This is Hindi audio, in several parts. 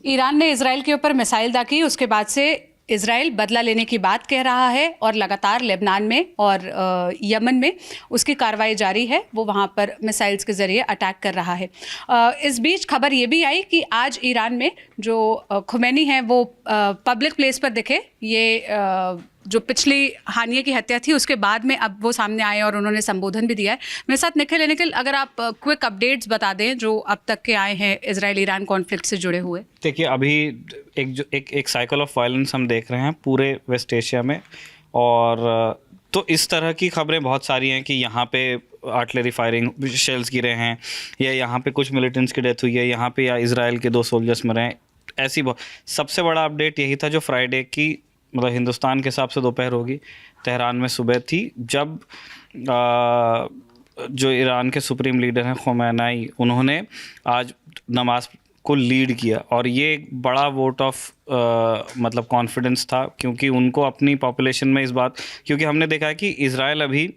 ईरान ने इजराइल के ऊपर मिसाइल दागी की, उसके बाद से इजराइल बदला लेने की बात कह रहा है और लगातार लेबनान में और यमन में उसकी कार्रवाई जारी है। वो वहाँ पर मिसाइल्स के ज़रिए अटैक कर रहा है। इस बीच खबर ये भी आई कि आज ईरान में जो खुमैनी हैं वो पब्लिक प्लेस पर दिखे। ये जो पिछली हानिया की हत्या थी उसके बाद में अब वो सामने आए और उन्होंने संबोधन भी दिया है। मेरे साथ निखिल, अगर आप क्विक अपडेट्स बता दें जो अब तक के आए हैं इजराइल ईरान कॉन्फ्लिक्ट से जुड़े हुए। देखिए, अभी एक साइकिल ऑफ वायलेंस हम देख रहे हैं पूरे वेस्ट एशिया में, और तो इस तरह की खबरें बहुत सारी हैं कि यहाँ पे आर्टिलरी फायरिंग, शेल्स गिरे हैं, या यहाँ पे कुछ मिलिटेंट्स की डेथ हुई है, यहाँ पे या इजराइल के 2 सोल्जर्स मरे हैं। ऐसी सबसे बड़ा अपडेट यही था जो फ्राइडे की, मतलब हिंदुस्तान के हिसाब से दोपहर होगी, तेहरान में सुबह थी, जब जो ईरान के सुप्रीम लीडर हैं खुमैनी, उन्होंने आज नमाज को लीड किया। और ये एक बड़ा वोट ऑफ मतलब कॉन्फिडेंस था, क्योंकि उनको अपनी पॉपुलेशन में इस बात, क्योंकि हमने देखा है कि इजराइल अभी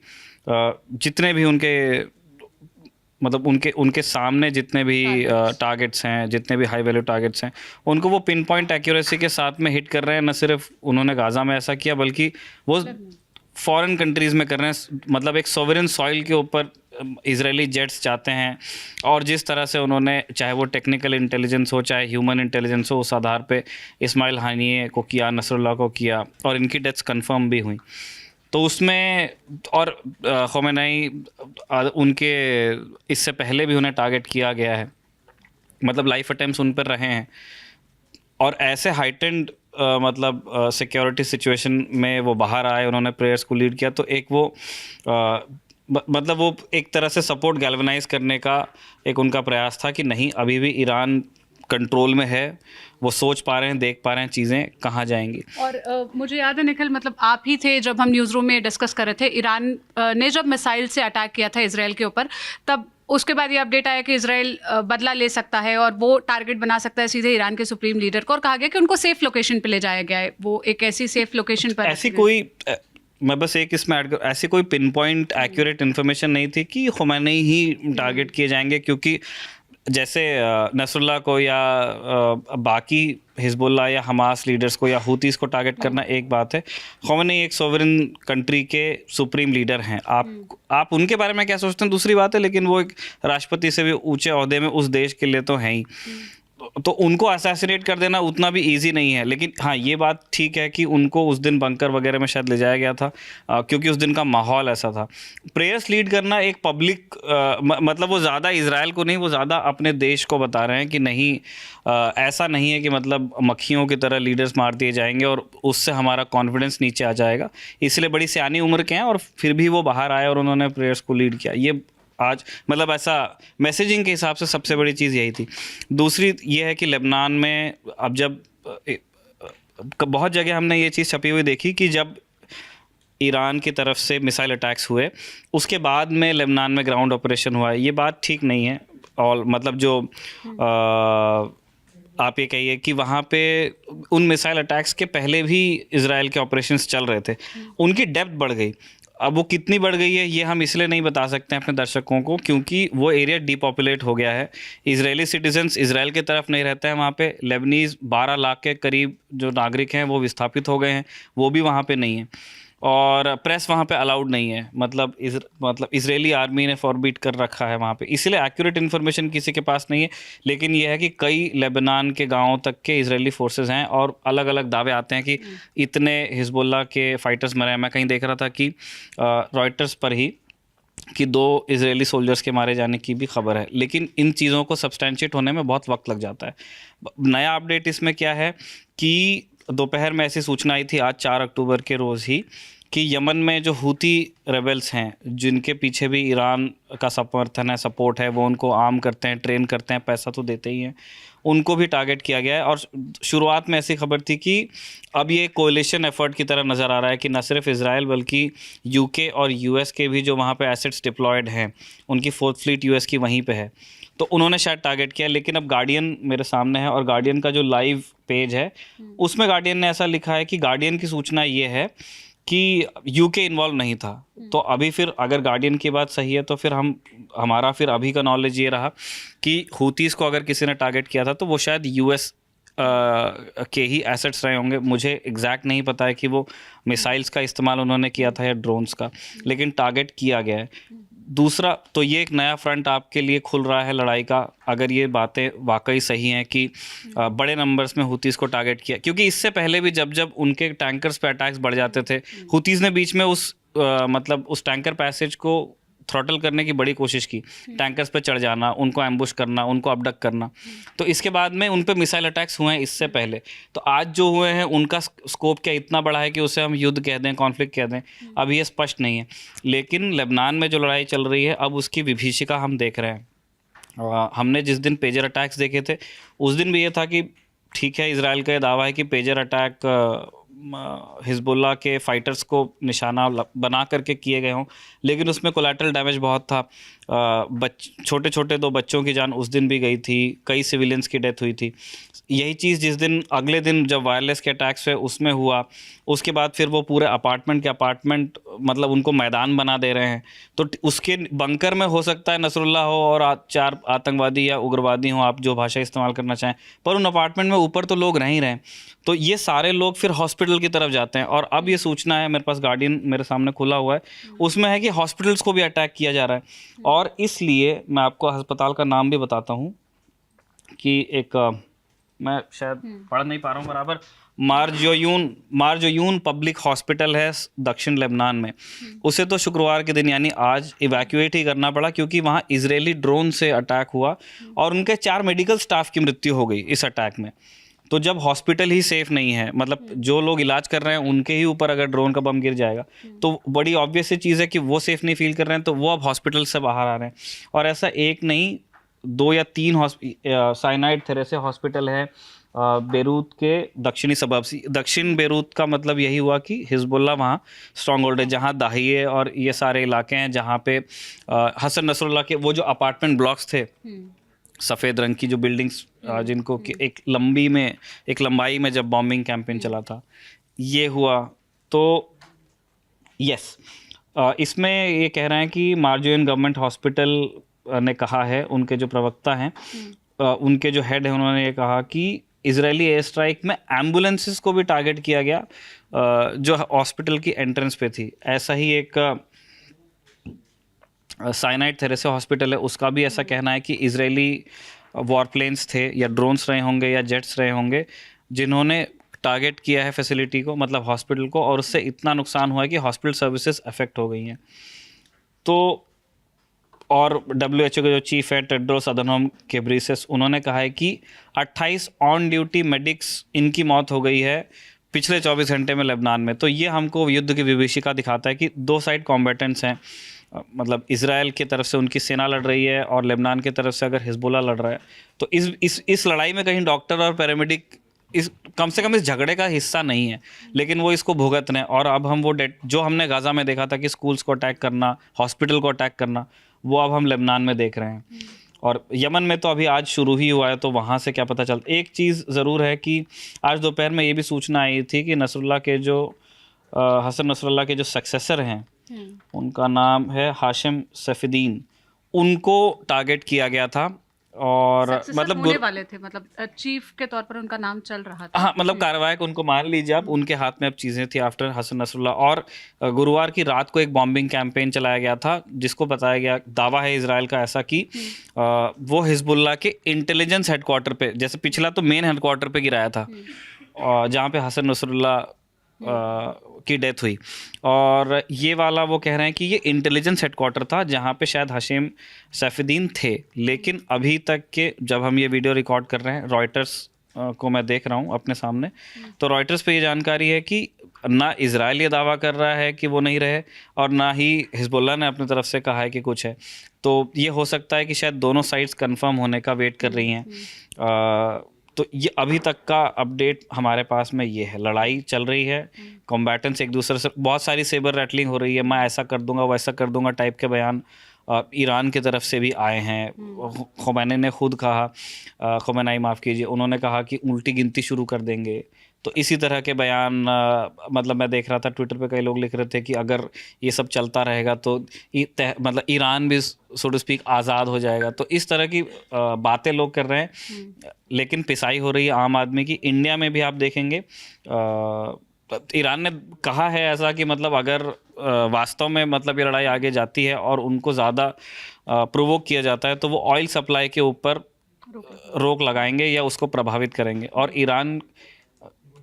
जितने भी उनके मतलब उनके सामने जितने भी टारगेट्स हैं, जितने भी हाई वैल्यू टारगेट्स हैं, उनको वो पिन पॉइंट एक्यूरेसी के साथ में हिट कर रहे हैं। न सिर्फ उन्होंने गाज़ा में ऐसा किया, बल्कि वो फॉरेन कंट्रीज़ में कर रहे हैं। मतलब एक सोवरेन सॉइल के ऊपर इजरायली जेट्स जाते हैं, और जिस तरह से उन्होंने, चाहे वो टेक्निकल इंटेलिजेंस हो, चाहे ह्यूमन इंटेलिजेंस हो, उस आधार पे इस्माइल हानिये को किया, नसरुल्लाह को किया, और इनकी डेथ्स कंफर्म भी हुई। तो उसमें और खुमैनी, उनके इससे पहले भी उन्हें टारगेट किया गया है, मतलब लाइफ अटेम्प्ट्स उन पर रहे हैं। और ऐसे हाइटेंड मतलब सिक्योरिटी सिचुएशन में वो बाहर आए, उन्होंने प्रेयर्स को लीड किया। तो एक वो मतलब वो एक तरह से सपोर्ट गैल्वनाइज करने का एक उनका प्रयास था कि नहीं, अभी भी ईरान कंट्रोल में है, वो सोच पा रहे हैं, देख पा रहे हैं चीज़ें कहाँ जाएंगी। और मुझे याद है निखिल, मतलब आप ही थे जब हम न्यूज़ रूम में डिस्कस कर रहे थे, ईरान ने जब मिसाइल से अटैक किया था इजराइल के ऊपर, तब उसके बाद ये अपडेट आया कि इजराइल बदला ले सकता है और वो टारगेट बना सकता है सीधे ईरान के सुप्रीम लीडर को, और कहा गया कि उनको सेफ लोकेशन पे ले जाया गया है। वो एक ऐसी सेफ लोकेशन पर, ऐसी कोई, मैं बस एक इसमें ऐड कर, ऐसी कोई पिन पॉइंट एक्यूरेट इन्फॉर्मेशन नहीं थी कि खुमैनी ही टारगेट किए जाएंगे, क्योंकि जैसे नसरुल्लाह को या बाकी हिजबुल्लाह या हमास लीडर्स को या हूतीस को टारगेट करना एक बात है। खुमैनी एक सोवरेन कंट्री के सुप्रीम लीडर हैं। आप उनके बारे में क्या सोचते हैं दूसरी बात है, लेकिन वो एक राष्ट्रपति से भी ऊंचे ओहदे में उस देश के लिए तो हैं ही। तो उनको असैसिनेट कर देना उतना भी इजी नहीं है। लेकिन हाँ, ये बात ठीक है कि उनको उस दिन बंकर वगैरह में शायद ले जाया गया था, क्योंकि उस दिन का माहौल ऐसा था। प्रेयर्स लीड करना एक पब्लिक, मतलब वो ज़्यादा इजराइल को नहीं, वो ज़्यादा अपने देश को बता रहे हैं कि नहीं, ऐसा नहीं है कि मतलब मक्खियों की तरह लीडर्स मार दिए जाएंगे और उससे हमारा कॉन्फिडेंस नीचे आ जाएगा। इसलिए बड़ी सियानी उम्र के हैं और फिर भी वो बाहर आए और उन्होंने प्रेयर्स को लीड किया। ये आज मतलब ऐसा मैसेजिंग के हिसाब से सबसे बड़ी चीज़ यही थी। दूसरी ये है कि लेबनान में अब जब बहुत जगह हमने ये चीज़ छपी हुई देखी कि जब ईरान की तरफ से मिसाइल अटैक्स हुए, उसके बाद में लेबनान में ग्राउंड ऑपरेशन हुआ है। ये बात ठीक नहीं है। और मतलब जो आप ये कहिए कि वहाँ पे उन मिसाइल अटैक्स के पहले भी इजराइल के ऑपरेशंस चल रहे थे, उनकी डेप्थ बढ़ गई। अब वो कितनी बढ़ गई है ये हम इसलिए नहीं बता सकते हैं अपने दर्शकों को, क्योंकि वो एरिया डीपॉपुलेट हो गया है। इजरायली सिटीजन्स इजराइल की तरफ नहीं रहते हैं वहाँ पे। लेबनीज़ 12 लाख के करीब जो नागरिक हैं वो विस्थापित हो गए हैं, वो भी वहाँ पे नहीं है। और प्रेस वहाँ पे अलाउड नहीं है, मतलब इजरायली आर्मी ने फॉरबिड कर रखा है वहाँ पे, इसलिए एक्यूरेट इन्फॉर्मेशन किसी के पास नहीं है। लेकिन यह है कि कई लेबनान के गांवों तक के इजरायली फोर्सेस हैं और अलग अलग दावे आते हैं कि इतने हिजबुल्लाह के फाइटर्स मरे हैं। मैं कहीं देख रहा था कि रॉयटर्स पर ही कि 2 इजरायली सोल्जर्स के मारे जाने की भी खबर है। लेकिन इन चीज़ों को सब्सटैंशिएट होने में बहुत वक्त लग जाता है। नया अपडेट इसमें क्या है कि दोपहर में ऐसी सूचना आई थी आज 4 अक्टूबर के रोज़ ही कि यमन में जो हूती रेबल्स हैं, जिनके पीछे भी ईरान का समर्थन है, सपोर्ट है, वो उनको आर्म करते हैं, ट्रेन करते हैं, पैसा तो देते ही हैं, उनको भी टारगेट किया गया है। और शुरुआत में ऐसी खबर थी कि अब ये कोalition एफर्ट की तरह नज़र आ रहा है कि न सिर्फ इजराइल बल्कि यूके और यूएस के भी जो वहाँ पे एसेट्स डिप्लॉयड हैं, उनकी 4th फ्लीट यूएस की वहीं पे है, तो उन्होंने शायद टारगेट किया। लेकिन अब गार्डियन मेरे सामने है और गार्डियन का जो लाइव पेज है उसमें गार्डियन ने ऐसा लिखा है कि गार्डियन की सूचना ये है कि यूके इन्वॉल्व नहीं था। तो अभी फिर अगर गार्डियन की बात सही है तो फिर हमारा फिर अभी का नॉलेज ये रहा कि हूतीस को अगर किसी ने टारगेट किया था तो वो शायद यूएस के ही एसेट्स रहे होंगे। मुझे एग्जैक्ट नहीं पता है कि वो मिसाइल्स का इस्तेमाल उन्होंने किया था या ड्रोन्स का, लेकिन टारगेट किया गया है। दूसरा तो ये एक नया फ्रंट आपके लिए खुल रहा है लड़ाई का, अगर ये बातें वाकई सही हैं कि बड़े नंबर्स में हुतीज़ को टारगेट किया, क्योंकि इससे पहले भी जब जब उनके टैंकर्स पे अटैक्स बढ़ जाते थे, हुतीज़ ने बीच में मतलब उस टैंकर पैसेज को थ्रॉटल करने की बड़ी कोशिश की, टैंकर्स पे चढ़ जाना, उनको एम्बुश करना, उनको अबडक्ट करना। तो इसके बाद में उन पे मिसाइल अटैक्स हुए हैं इससे पहले। तो आज जो हुए हैं उनका स्कोप क्या इतना बड़ा है कि उसे हम युद्ध कह दें, कॉन्फ्लिक्ट कह दें, अभी ये स्पष्ट नहीं है। लेकिन लेबनान में जो लड़ाई चल रही है अब उसकी विभीषिका हम देख रहे हैं। हमने जिस दिन पेजर अटैक्स देखे थे उस दिन भी ये था कि ठीक है, इजराइल का ये दावा है कि पेजर अटैक हिजबुल्लाह के फाइटर्स को निशाना बना करके किए गए हों, लेकिन उसमें कोलैटरल डैमेज बहुत था। छोटे छोटे 2 बच्चों की जान उस दिन भी गई थी, कई सिविलियंस की डेथ हुई थी। यही चीज़ जिस दिन अगले दिन जब वायरलेस के अटैक्स हुए उसमें हुआ, उसके बाद फिर वो पूरे अपार्टमेंट मतलब उनको मैदान बना दे रहे हैं। तो उसके बंकर में हो सकता है नसरुल्लाह हो और 4 आतंकवादी या उग्रवादी हों, आप जो भाषा इस्तेमाल करना चाहें, पर उन अपार्टमेंट में ऊपर तो लोग रह ही रहे हैं। तो ये सारे लोग फिर हॉस्पिटल की तरफ जाते हैं। और अब ये सूचना है, मेरे पास गार्डियन मेरे सामने खुला हुआ है, उसमें है कि हॉस्पिटल्स को भी अटैक किया जा रहा है। और इसलिए मैं आपको अस्पताल का नाम भी बताता हूँ कि एक मैं शायद पढ़ नहीं पा रहा हूँ बराबर, मारजोयून पब्लिक हॉस्पिटल है दक्षिण लेबनान में। उसे तो शुक्रवार के दिन यानी आज इवैक्यूएट ही करना पड़ा, क्योंकि वहाँ इजरायली ड्रोन से अटैक हुआ और उनके 4 मेडिकल स्टाफ की मृत्यु हो गई इस अटैक में। तो जब हॉस्पिटल ही सेफ नहीं है, मतलब जो लोग इलाज कर रहे हैं उनके ही ऊपर अगर ड्रोन का बम गिर जाएगा तो बड़ी ऑब्वियस सी चीज़ है कि वो सेफ नहीं फील कर रहे हैं, तो वो अब हॉस्पिटल से बाहर आ रहे हैं। और ऐसा एक नहीं 2 या 3 साइनाइड थेरेसे हॉस्पिटल है बेरूत के दक्षिणी सबब। दक्षिण बेरूत का मतलब यही हुआ कि हिजबुल्लाह वहाँ स्ट्रॉन्ग होल्ड है, जहाँ दाहिए और ये सारे इलाके हैं जहाँ पे हसन नसरुल्लाह के वो जो अपार्टमेंट ब्लॉक्स थे, सफ़ेद रंग की जो बिल्डिंग्स जिनको कि एक लंबाई में जब बॉम्बिंग कैंपेन चला था, ये हुआ। तो यस, इसमें ये कह रहे हैं कि मारजोयून गवर्नमेंट हॉस्पिटल ने कहा है, उनके जो प्रवक्ता हैं, उनके जो हेड हैं, उन्होंने ये कहा कि इजरायली एयर स्ट्राइक में एम्बुलेंसेस को भी टारगेट किया गया जो हॉस्पिटल की एंट्रेंस पे थी। ऐसा ही एक साइनाइड थेरेसे हॉस्पिटल है, उसका भी ऐसा कहना है कि इजरायली वॉरप्लेन्स थे या ड्रोन्स रहे होंगे या जेट्स रहे होंगे जिन्होंने टारगेट किया है फैसिलिटी को, मतलब हॉस्पिटल को, और उससे इतना नुकसान हुआ है कि हॉस्पिटल सर्विसेज अफेक्ट हो गई हैं। तो और WHO के जो चीफ है टेड्रोस अधनोम घेब्रेयेसस, उन्होंने कहा है कि 28 ऑन ड्यूटी मेडिक्स इनकी मौत हो गई है पिछले 24 घंटे में लेबनान में। तो ये हमको युद्ध की विभीषिका दिखाता है कि 2 साइड कॉम्बेटेंट्स हैं, मतलब इजराइल की तरफ से उनकी सेना लड़ रही है और लेबनान की तरफ से अगर हिजबुल्लाह लड़ रहा है। तो इस लड़ाई में कहीं डॉक्टर और पैरामेडिक कम से कम इस झगड़े का हिस्सा नहीं है, लेकिन वो इसको भुगत रहे हैं। और अब हम वो जो हमने गाज़ा में देखा था कि स्कूल्स को अटैक करना, हॉस्पिटल को अटैक करना, वो अब हम लेबनान में देख रहे हैं। और यमन में तो अभी आज शुरू ही हुआ है, तो वहाँ से क्या पता चलता। एक चीज़ ज़रूर है कि आज दोपहर में ये भी सूचना आई थी कि नसरुल्लाह के जो हसन नसरुल्लाह के जो सक्सेसर हैं, उनका नाम है हाशिम सैफुद्दीन, उनको टारगेट किया गया था। और मतलब होने वाले थे, मतलब चीफ के तौर पर उनका नाम चल रहा था। हाँ, मतलब कार्रवाई को उनको मान लीजिए, अब उनके हाथ में अब चीज़ें थी आफ्टर हसन नसरुल्लाह। और गुरुवार की रात को एक बॉम्बिंग कैंपेन चलाया गया था जिसको बताया गया, दावा है इजराइल का ऐसा कि वो हिजबुल्लाह के इंटेलिजेंस हेडक्वार्टर पे, जैसे पिछला तो मेन हेडक्वार्टर पे गिराया था जहाँ पे हसन नसरुल्लाह की डेथ हुई, और ये वाला वो कह रहे हैं कि ये इंटेलिजेंस हेडक्वार्टर था जहाँ पे शायद हाशिम सैफुद्दीन थे। लेकिन अभी तक के जब हम ये वीडियो रिकॉर्ड कर रहे हैं, रॉयटर्स को मैं देख रहा हूँ अपने सामने, तो रॉयटर्स पे ये जानकारी है कि ना इजराइल ये दावा कर रहा है कि वो नहीं रहे और ना ही हिजबुल्लाह ने अपनी तरफ से कहा है कि कुछ है। तो ये हो सकता है कि शायद दोनों साइड्स कंफर्म होने का वेट कर रही हैं। तो ये अभी तक का अपडेट हमारे पास में ये है। लड़ाई चल रही है, कॉम्बैटेंट्स एक दूसरे से, बहुत सारी सेबर रैटलिंग हो रही है, मैं ऐसा कर दूंगा वैसा कर दूंगा टाइप के बयान ईरान की तरफ से भी आए हैं। ख़ुमैनी ने खुद कहा, ख़ुमैनी माफ़ कीजिए, उन्होंने कहा कि उल्टी गिनती शुरू कर देंगे। तो इसी तरह के बयान मतलब मैं देख रहा था ट्विटर पे कई लोग लिख रहे थे कि अगर ये सब चलता रहेगा तो मतलब ईरान भी सो टू स्पीक आज़ाद हो जाएगा। तो इस तरह की बातें लोग कर रहे हैं, लेकिन पिसाई हो रही है आम आदमी की। इंडिया में भी आप देखेंगे ईरान ने कहा है ऐसा कि मतलब अगर वास्तव में मतलब ये लड़ाई आगे जाती है और उनको ज़्यादा प्रोवोक किया जाता है तो वो ऑयल सप्लाई के ऊपर रोक लगाएंगे या उसको प्रभावित करेंगे। और ईरान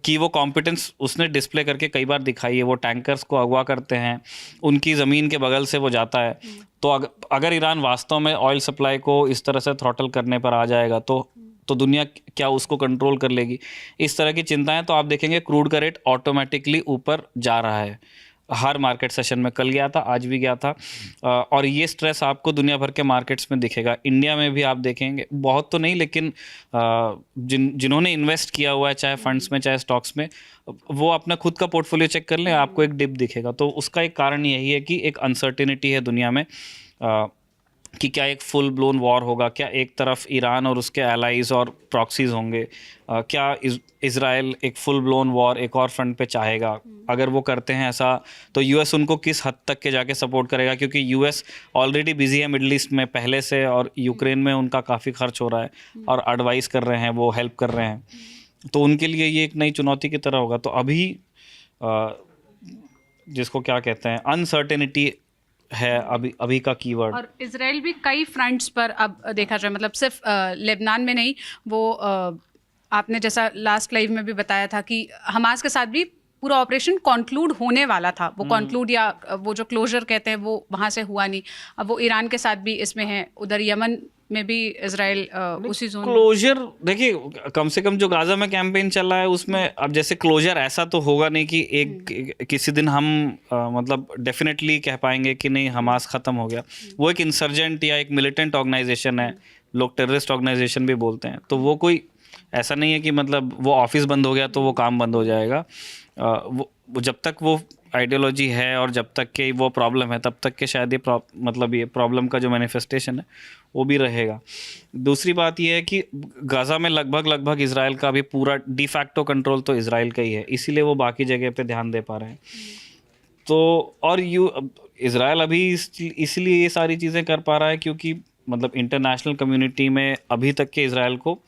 कि वो कॉम्पिटेंस उसने डिस्प्ले करके कई बार दिखाई है। वो टैंकर्स को अगवा करते हैं, उनकी ज़मीन के बगल से वो जाता है। तो अगर ईरान वास्तव में ऑयल सप्लाई को इस तरह से थ्रॉटल करने पर आ जाएगा तो दुनिया क्या उसको कंट्रोल कर लेगी? इस तरह की चिंताएं। तो आप देखेंगे क्रूड का रेट ऑटोमेटिकली ऊपर जा रहा है। हर मार्केट सेशन में कल गया था, आज भी गया था, और ये स्ट्रेस आपको दुनिया भर के मार्केट्स में दिखेगा। इंडिया में भी आप देखेंगे, बहुत तो नहीं लेकिन जिन्होंने इन्वेस्ट किया हुआ है चाहे फंड्स में चाहे स्टॉक्स में, वो अपना खुद का पोर्टफोलियो चेक कर लें, आपको एक डिप दिखेगा। तो उसका एक कारण यही है कि एक अनसर्टिनिटी है दुनिया में कि क्या एक फुल ब्लोन वॉर होगा, क्या एक तरफ ईरान और उसके एलाइज और प्रॉक्सीज होंगे, क्या इज़राइल एक फुल ब्लोन वॉर एक और फ्रंट पे चाहेगा। अगर वो करते हैं ऐसा तो यूएस उनको किस हद तक के जाके सपोर्ट करेगा, क्योंकि यूएस ऑलरेडी बिजी है मिडल ईस्ट में पहले से, और यूक्रेन में उनका काफ़ी खर्च हो रहा है और एडवाइस कर रहे हैं, वो हेल्प कर रहे हैं। तो उनके लिए ये एक नई चुनौती की तरह होगा। तो अभी जिसको क्या कहते हैं अनसर्टेनिटी है अभी का कीवर्ड। और इजराइल भी कई फ्रंट्स पर अब देखा जाए, मतलब सिर्फ लेबनान में नहीं, वो आपने जैसा लास्ट लाइव में भी बताया था कि हमास के साथ भी पूरा ऑपरेशन कंक्लूड होने वाला था। वो कंक्लूड या वो जो क्लोजर कहते हैं वो वहाँ से हुआ नहीं। अब वो ईरान के साथ भी इसमें है, उधर यमन में भी इजराइल उसी जोन क्लोजर। देखिए कम से कम जो गाजा में कैंपेन चल रहा है उसमें अब जैसे क्लोजर ऐसा तो होगा नहीं कि एक किसी दिन हम मतलब डेफिनेटली कह पाएंगे कि नहीं हमास ख़त्म हो गया। वो एक इंसर्जेंट या एक मिलिटेंट ऑर्गेनाइजेशन है, लोग टेररिस्ट ऑर्गेनाइजेशन भी बोलते हैं। तो वो कोई ऐसा नहीं है कि मतलब वो ऑफिस बंद हो गया तो वो काम बंद हो जाएगा। वो जब तक वो आइडियोलॉजी है और जब तक के वो प्रॉब्लम है तब तक के शायद ये मतलब ये प्रॉब्लम का जो मैनिफेस्टेशन है वो भी रहेगा। दूसरी बात ये है कि गाज़ा में लगभग इजराइल का भी पूरा डिफैक्टो कंट्रोल तो इजराइल का ही है, इसीलिए वो बाकी जगह पे ध्यान दे पा रहे हैं। तो और इजराइल अभी इसलिए ये सारी चीज़ें कर पा रहा है क्योंकि मतलब इंटरनेशनल कम्युनिटी में अभी तक के इजराइल को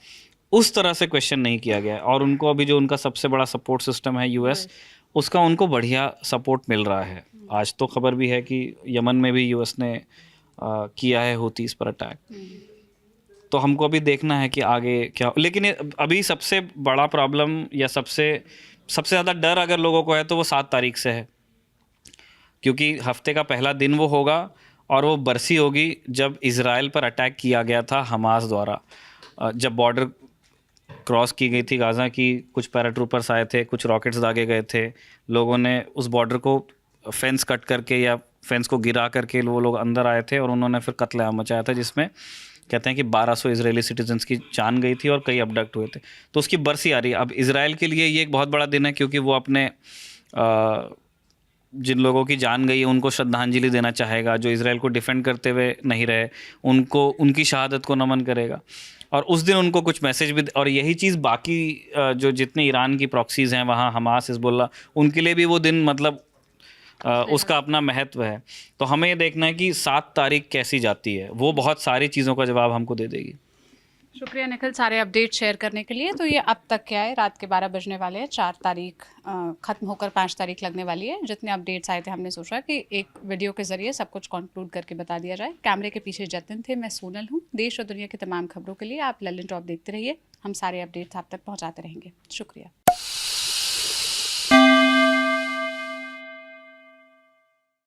उस तरह से क्वेश्चन नहीं किया गया है, और उनको अभी जो उनका सबसे बड़ा सपोर्ट सिस्टम है यूएस, उसका उनको बढ़िया सपोर्ट मिल रहा है। आज तो खबर भी है कि यमन में भी यूएस ने किया है हुतीस पर अटैक। तो हमको अभी देखना है कि आगे क्या। लेकिन अभी सबसे बड़ा प्रॉब्लम या सबसे ज़्यादा डर अगर लोगों को है तो वो 7 तारीख से है, क्योंकि हफ्ते का पहला दिन वो होगा और वो बरसी होगी जब इजराइल पर अटैक किया गया था हमास द्वारा। जब बॉर्डर क्रॉस की गई थी गाज़ा की, कुछ पैराट्रूपर्स आए थे, कुछ रॉकेट्स दागे गए थे, लोगों ने उस बॉर्डर को फेंस कट करके या फेंस को गिरा करके वो लोग अंदर आए थे और उन्होंने फिर कत्लेआम मचाया था, जिसमें कहते हैं कि 1200 इजरायली सिटीजन्स की जान गई थी और कई अबडक्ट हुए थे। तो उसकी बरसी आ रही है। अब इजराइल के लिए ये एक बहुत बड़ा दिन है क्योंकि वो अपने जिन लोगों की जान गई है उनको श्रद्धांजलि देना चाहेगा, जो इजराइल को डिफेंड करते हुए नहीं रहे उनको उनकी शहादत को नमन करेगा, और उस दिन उनको कुछ मैसेज भी। और यही चीज़ बाकी जो जितने ईरान की प्रॉक्सीज़ हैं वहाँ, हमास, हिजबुल्लाह, उनके लिए भी वो दिन मतलब उसका अपना महत्व है। तो हमें ये देखना है कि 7 तारीख कैसी जाती है, वो बहुत सारी चीज़ों का जवाब हमको दे देगी। शुक्रिया निखिल सारे अपडेट शेयर करने के लिए। तो ये अब तक क्या है, रात के 12 बजने वाले हैं, 4 तारीख ख़त्म होकर 5 तारीख लगने वाली है। जितने अपडेट्स आए थे हमने सोचा कि एक वीडियो के ज़रिए सब कुछ कंक्लूड करके बता दिया जाए। कैमरे के पीछे जतिन थे, मैं सोनल हूँ। देश और दुनिया की तमाम खबरों के लिए आप लल्लन टॉप देखते रहिए, हम सारे अपडेट्स आप तक पहुँचाते रहेंगे। शुक्रिया।